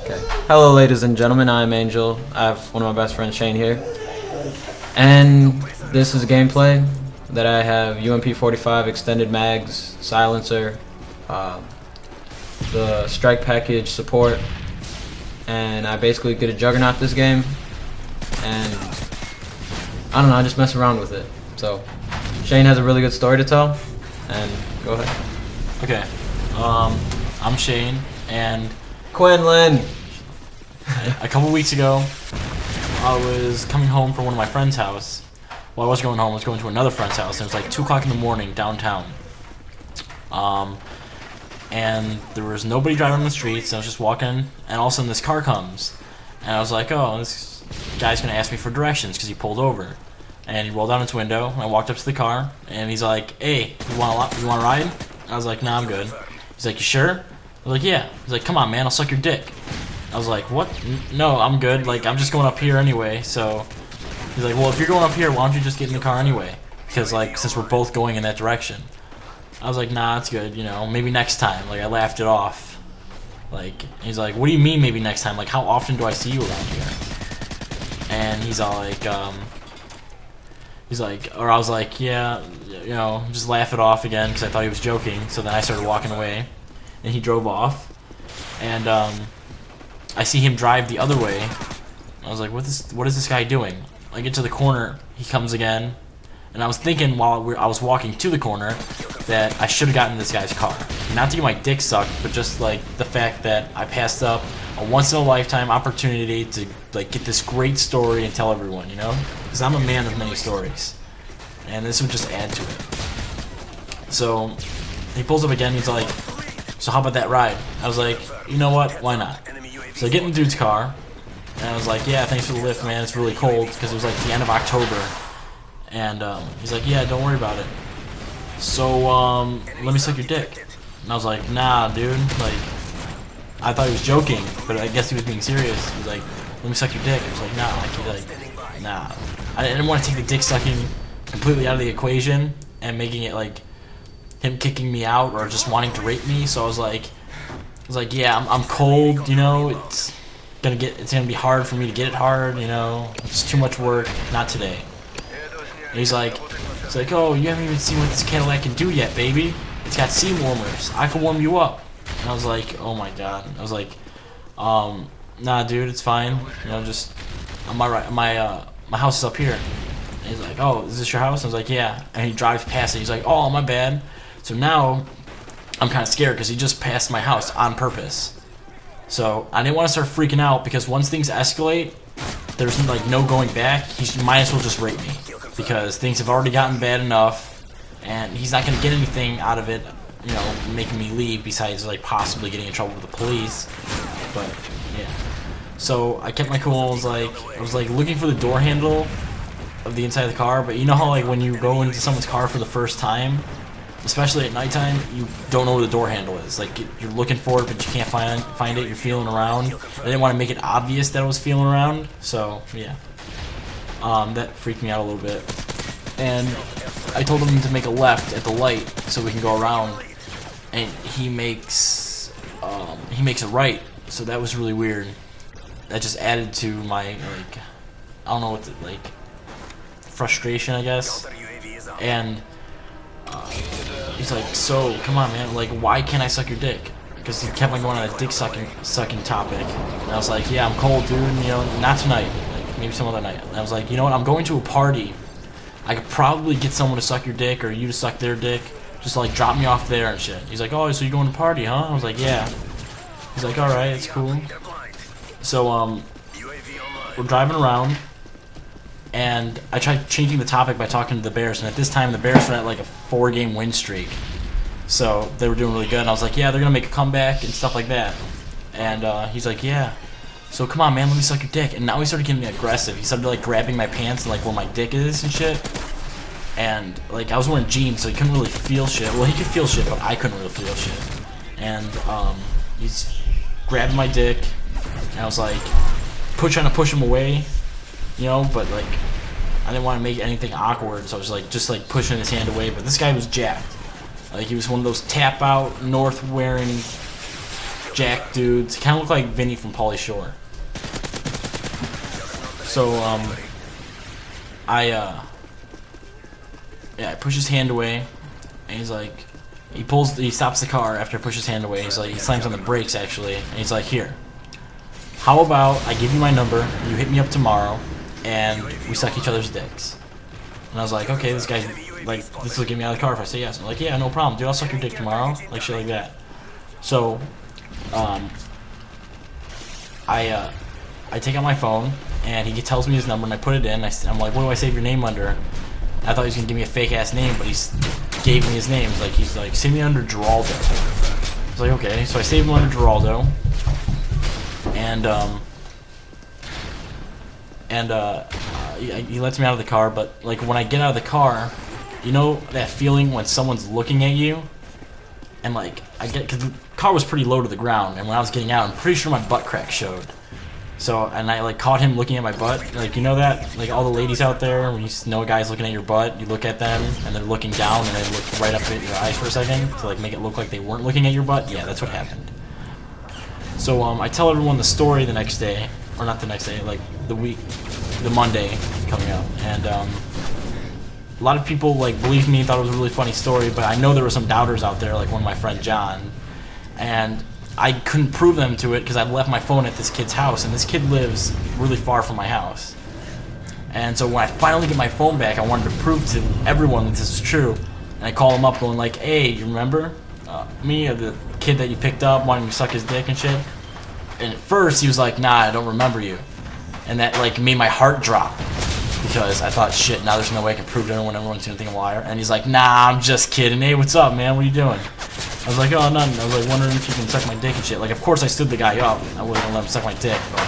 Okay. Hello, ladies and gentlemen. I'm Angel. I have one of my best friends, Shane, here. And this is a gameplay that I have UMP45, extended mags, silencer, the strike package support, and I basically get a juggernaut this game. And I don't know, I just mess around with it. So Shane has a really good story to tell, and go ahead. Okay. I'm Shane, and Quinlan. a couple weeks ago, I was coming home from one of my friend's house. Well, I was going home. I was going to another friend's house, and it was like 2 o'clock in the morning downtown. And there was nobody driving on the streets. I was just walking, and all of a sudden this car comes, and I was like, "Oh, this guy's gonna ask me for directions," because he pulled over, and he rolled down his window. And I walked up to the car, and he's like, "Hey, you want to ride?" And I was like, "Nah, I'm good." He's like, "You sure?" I was like, "Yeah." He's like, "Come on, man, I'll suck your dick." I was like, "What? No, I'm good. Like, I'm just going up here anyway." So he's like, "Well, if you're going up here, why don't you just get in the car anyway? Because, like, since we're both going in that direction." I was like, "Nah, it's good. You know, maybe next time." Like, I laughed it off. Like, he's like, "What do you mean maybe next time? Like, how often do I see you around here?" And he's all like, or I was like, "Yeah, you know, just laugh it off again," because I thought he was joking. So then I started walking away, and he drove off, and I see him drive the other way. I was like, what is this guy doing? I get to the corner, he comes again, and I was thinking while I was walking to the corner that I should have gotten in this guy's car. Not to get my dick sucked, but just like the fact that I passed up a once-in-a-lifetime opportunity to like get this great story and tell everyone, you know? Because I'm a man of many stories, and this would just add to it. So he pulls up again, he's like, "So how about that ride?" I was like, "You know what? Why not?" So I get in the dude's car, and I was like, "Yeah, thanks for the lift, man. It's really cold," because it was like the end of October. And he's like, "Yeah, don't worry about it. So let me suck your dick." And I was like, "Nah, dude. Like, I thought he was joking, but I guess he was being serious." He was like, "Let me suck your dick." I was like, "Nah, nah." I didn't want to take the dick sucking completely out of the equation and making it like him kicking me out or just wanting to rape me. So I was like, "Yeah, I'm cold, you know. It's gonna be hard for me to get it hard, you know. It's too much work. Not today." And he's like, "Oh, you haven't even seen what this Cadillac can do yet, baby. It's got seam warmers. I can warm you up." And I was like, "Oh my god." I was like, "Nah, dude, it's fine. You know, just my house is up here." And he's like, "Oh, is this your house?" I was like, "Yeah." And he drives past it. He's like, "Oh, my bad." So now I'm kind of scared because he just passed my house on purpose. So I didn't want to start freaking out because once things escalate, there's like no going back. He might as well just rape me because things have already gotten bad enough, and he's not gonna get anything out of it, you know, making me leave besides like possibly getting in trouble with the police. But yeah. So I kept my cool. I was like looking for the door handle of the inside of the car, but you know how like when you go into someone's car for the first time, especially at nighttime, you don't know where the door handle is. Like, you're looking for it, but you can't find it. You're feeling around. I didn't want to make it obvious that I was feeling around, so yeah. That freaked me out a little bit. And I told him to make a left at the light so we can go around, and he makes a right. So that was really weird. That just added to my like, I don't know what like frustration, I guess. And he's like, "So, come on, man, like, why can't I suck your dick?" Because he kept on going on a dick sucking topic. And I was like, "Yeah, I'm cold, dude, you know, not tonight, like, maybe some other night." And I was like, "You know what, I'm going to a party. I could probably get someone to suck your dick or you to suck their dick. Just, like, drop me off there and shit." He's like, "Oh, so you're going to a party, huh?" I was like, "Yeah." He's like, "Alright, it's cool." So, we're driving around, and I tried changing the topic by talking to the Bears, and at this time the Bears were at like a 4-game win streak, so they were doing really good. And I was like, "Yeah, they're gonna make a comeback and stuff like that." And he's like, "Yeah, so come on, man, let me suck your dick." And now he started getting aggressive. He started like grabbing my pants and like where my dick is and shit. And like I was wearing jeans, so he couldn't really feel shit. Well, he could feel shit, but I couldn't really feel shit. And he's grabbing my dick, and I was like trying to push him away. You know, but like I didn't want to make anything awkward, so I was like just like pushing his hand away. But this guy was jacked. Like he was one of those tap out, north wearing jack dudes. He kind of looked like Vinny from Pauly Shore. So I push his hand away, and he's like, he stops the car after I push his hand away. He's like, he slams on the brakes actually, and he's like, here, how about I give you my number, you hit me up tomorrow, and we suck each other's dicks. And I was like, okay, this guy's like, this will get me out of the car if I say yes. I'm like, yeah, no problem, dude, I'll suck your dick tomorrow, like shit like that. So, I take out my phone, and he tells me his number, and I put it in. I'm like, what do I save your name under? I thought he was gonna give me a fake ass name, but he gave me his name. He's like, save me under Geraldo. I was like, okay, so I saved him under Geraldo, and he lets me out of the car. But like when I get out of the car, you know that feeling when someone's looking at you, and like because the car was pretty low to the ground, and when I was getting out, I'm pretty sure my butt crack showed. So, and I like caught him looking at my butt, like, you know that, like all the ladies out there, when you know a guy's looking at your butt, you look at them, and they're looking down, and they look right up at your eyes for a second, to like make it look like they weren't looking at your butt. Yeah, that's what happened. So, I tell everyone the story the next day, or not the next day, like the Monday coming up, and a lot of people like believed me, thought it was a really funny story, but I know there were some doubters out there, like one of my friend John, and I couldn't prove them to it because I left my phone at this kid's house, and this kid lives really far from my house. And so when I finally get my phone back, I wanted to prove to everyone that this is true. And I call him up going like, hey, you remember me, or the kid that you picked up wanting to suck his dick and shit? And at first he was like, nah, I don't remember you. And that like made my heart drop, because I thought, shit, now there's no way I can prove to everyone, everyone's gonna think I'm a liar. And he's like, nah, I'm just kidding. Hey, what's up, man? What are you doing? I was like, oh, nothing. I was like, wondering if you can suck my dick and shit. Like, of course I stood the guy up. I wasn't gonna let him suck my dick, but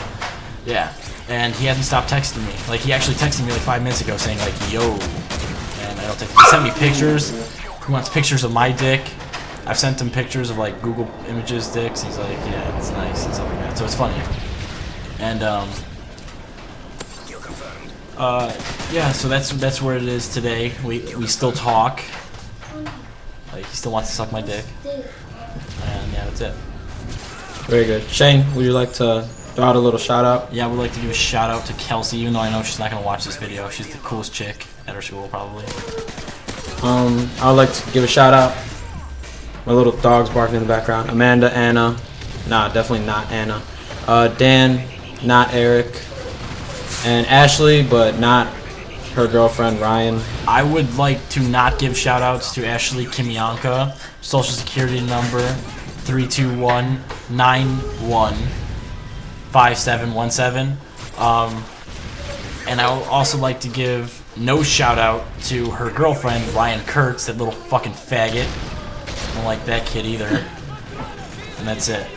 yeah. And he hasn't stopped texting me. Like, he actually texted me like 5 minutes ago saying like, yo. And I don't think he sent me pictures. He wants pictures of my dick. I've sent him pictures of like Google Images dicks. He's like, yeah, it's nice and stuff like that. So it's funny. And yeah. So that's where it is today. We still talk. Like, he still wants to suck my dick. And yeah, that's it. Very good. Shane, would you like to throw out a little shout out? Yeah, I would like to give a shout out to Kelsey, even though I know she's not going to watch this video. She's the coolest chick at her school, probably. I would like to give a shout out. My little dog's barking in the background. Amanda, Anna. Nah, definitely not Anna. Dan, not Eric. And Ashley, but not her girlfriend, Ryan. I would like to not give shout outs to Ashley Kimianka, social security number 321915717. And I would also like to give no shout out to her girlfriend, Ryan Kurtz, that little fucking faggot. I don't like that kid either. And that's it.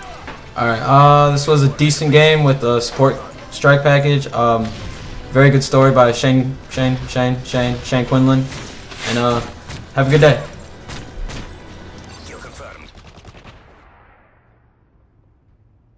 Alright, this was a decent game with a support strike package. Very good story by Shane Quinlan. And have a good day.